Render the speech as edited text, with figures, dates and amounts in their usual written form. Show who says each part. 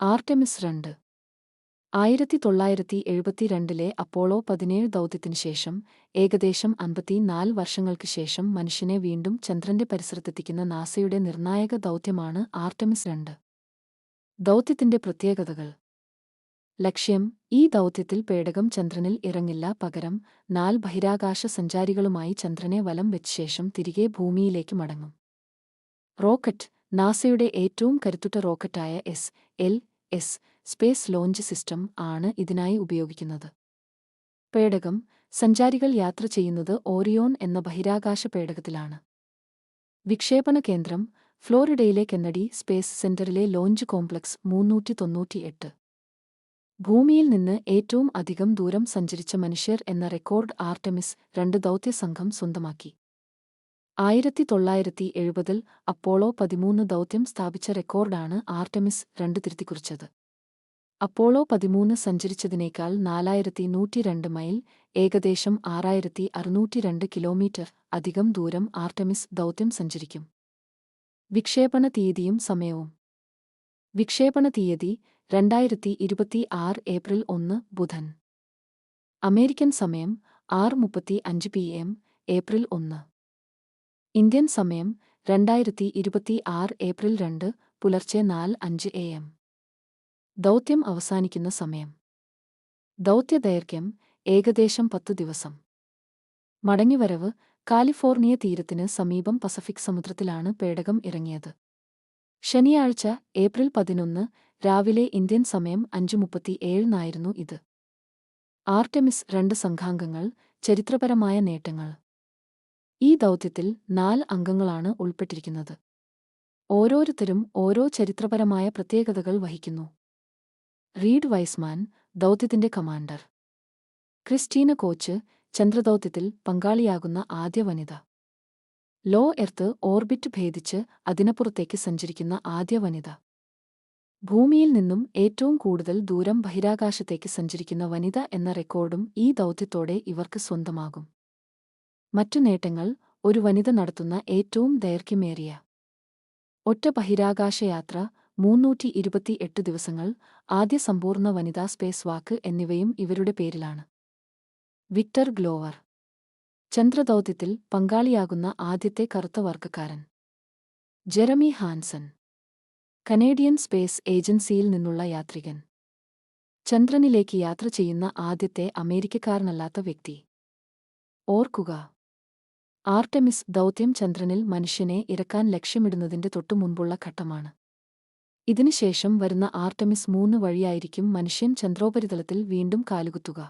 Speaker 1: Artemis 2 1972-ലെ Apollo 17 ദൗത്യത്തിനുശേഷം ഏകദേശം 54 വർഷങ്ങൾക്ക് ശേഷം മനുഷ്യനെ വീണ്ടും ചന്ദ്രന്റെ പരിസരത്തെത്തിക്കുന്ന നാസയുടെ നിർണായക ദൗത്യമാണ് ആർടെമിസ് 2. ദൗത്യത്തിന്റെ പ്രത്യേകതകൾ. ലക്ഷ്യം: ഈ ദൗത്യത്തിൽ പേടകം ചന്ദ്രനിൽ ഇറങ്ങില്ല, പകരം 4 ബഹിരാകാശ സഞ്ചാരികളുമായി ചന്ദ്രനെ വലം വെച്ച ശേഷം തിരികെ ഭൂമിയിലേക്ക് മടങ്ങും. റോക്കറ്റ്: നാസയുടെ ഏറ്റവും കരുത്തുറ്റ റോക്കറ്റായ എസ്.എൽ.എസ്. സ്പേസ് ലോഞ്ച് സിസ്റ്റം ആണ് ഇതിനായി ഉപയോഗിക്കുന്നത്. പേടകം: സഞ്ചാരികൾ യാത്ര ചെയ്യുന്നത് ഓറിയോൺ എന്ന ബഹിരാകാശ പേടകത്തിലാണ്. വിക്ഷേപണ കേന്ദ്രം: ഫ്ലോറിഡയിലെ കെന്നഡി സ്പേസ് സെന്ററിലെ ലോഞ്ച് കോംപ്ലക്സ് 398. ഭൂമിയിൽ നിന്ന് ഏറ്റവും അധികം ദൂരം സഞ്ചരിച്ച മനുഷ്യർ എന്ന റെക്കോർഡ് ആർടെമിസ് 2 ദൗത്യസംഘം സ്വന്തമാക്കി. 1970-ൽ അപ്പോളോ 13 ദൗത്യം സ്ഥാപിച്ച റെക്കോർഡാണ് ആർടെമിസ് 2 തിരുത്തിക്കുറിച്ചത്. അപ്പോളോ 13 സഞ്ചരിച്ചതിനേക്കാൾ 4102 മൈൽ, ഏകദേശം 6602 കിലോമീറ്റർ അധികം ദൂരം ആർടെമിസ് ദൗത്യം സഞ്ചരിക്കും. വിക്ഷേപണ തീയതിയും സമയവും. വിക്ഷേപണ തീയതി 2026 ഏപ്രിൽ 1 ബുധൻ. അമേരിക്കൻ സമയം 6:35 PM ഏപ്രിൽ 1. ഇന്ത്യൻ സമയം 2026 ഏപ്രിൽ 2 പുലർച്ചെ 4:05 AM. ദൗത്യം അവസാനിക്കുന്ന സമയം. ദൗത്യദൈർഘ്യം ഏകദേശം 10 ദിവസം. മടങ്ങിവരവ്: കാലിഫോർണിയ തീരത്തിന് സമീപം പസഫിക് സമുദ്രത്തിലാണ് പേടകം ഇറങ്ങിയത്. ശനിയാഴ്ച ഏപ്രിൽ 11 രാവിലെ ഇന്ത്യൻ സമയം 5:37 ഇത്. ആർടെമിസ് 2 സംഘാംഗങ്ങൾ. ചരിത്രപരമായ നേട്ടങ്ങൾ. ഈ ദൗത്യത്തിൽ 4 അംഗങ്ങളാണ് ഉൾപ്പെട്ടിരിക്കുന്നത്. ഓരോരുത്തരും ഓരോ ചരിത്രപരമായ പ്രത്യേകതകൾ വഹിക്കുന്നു. റീഡ് വൈസ്മാൻ, ദൗത്യത്തിന്റെ കമാൻഡർ. ക്രിസ്റ്റീന കോച്ച്, ചന്ദ്രദൗത്യത്തിൽ പങ്കാളിയാകുന്ന ആദ്യ വനിത. ലോ എർത്ത് ഓർബിറ്റ് ഭേദിച്ച് അതിനപ്പുറത്തേക്ക് സഞ്ചരിക്കുന്ന ആദ്യ വനിത. ഭൂമിയിൽ നിന്നും ഏറ്റവും കൂടുതൽ ദൂരം ബഹിരാകാശത്തേക്ക് സഞ്ചരിക്കുന്ന വനിത എന്ന റെക്കോർഡും ഈ ദൗത്യത്തോടെ ഇവർക്ക് സ്വന്തമാകും. മറ്റു നേട്ടങ്ങൾ: ഒരു വനിത നടത്തുന്ന ഏറ്റവും ദൈർഘ്യമേറിയ ഒറ്റ ബഹിരാകാശയാത്ര, 328 ദിവസങ്ങൾ, ആദ്യ സമ്പൂർണ്ണ വനിതാ സ്പേസ് വാക്ക് എന്നിവയും ഇവരുടെ പേരിലാണ്. വിക്ടർ ഗ്ലോവർ, ചന്ദ്രദൗത്യത്തിൽ പങ്കാളിയാകുന്ന ആദ്യത്തെ കറുത്ത വർഗ്ഗക്കാരൻ. ജെറമി ഹാൻസൺ, കനേഡിയൻ സ്പേസ് ഏജൻസിയിൽ നിന്നുള്ള യാത്രികൻ. ചന്ദ്രനിലേക്ക് യാത്ര ചെയ്യുന്ന ആദ്യത്തെ അമേരിക്കക്കാരനല്ലാത്ത വ്യക്തി. ഓർക്കുക, ആർടെമിസ് ദൗത്യം ചന്ദ്രനിൽ മനുഷ്യനെ ഇറക്കാൻ ലക്ഷ്യമിടുന്നതിന്റെ തൊട്ടുമുൻപുള്ള ഘട്ടമാണ്. ഇതിനുശേഷം വരുന്ന ആർടെമിസ് 3 വഴിയായിരിക്കും മനുഷ്യൻ ചന്ദ്രോപരിതലത്തിൽ വീണ്ടും കാലുകുത്തുക.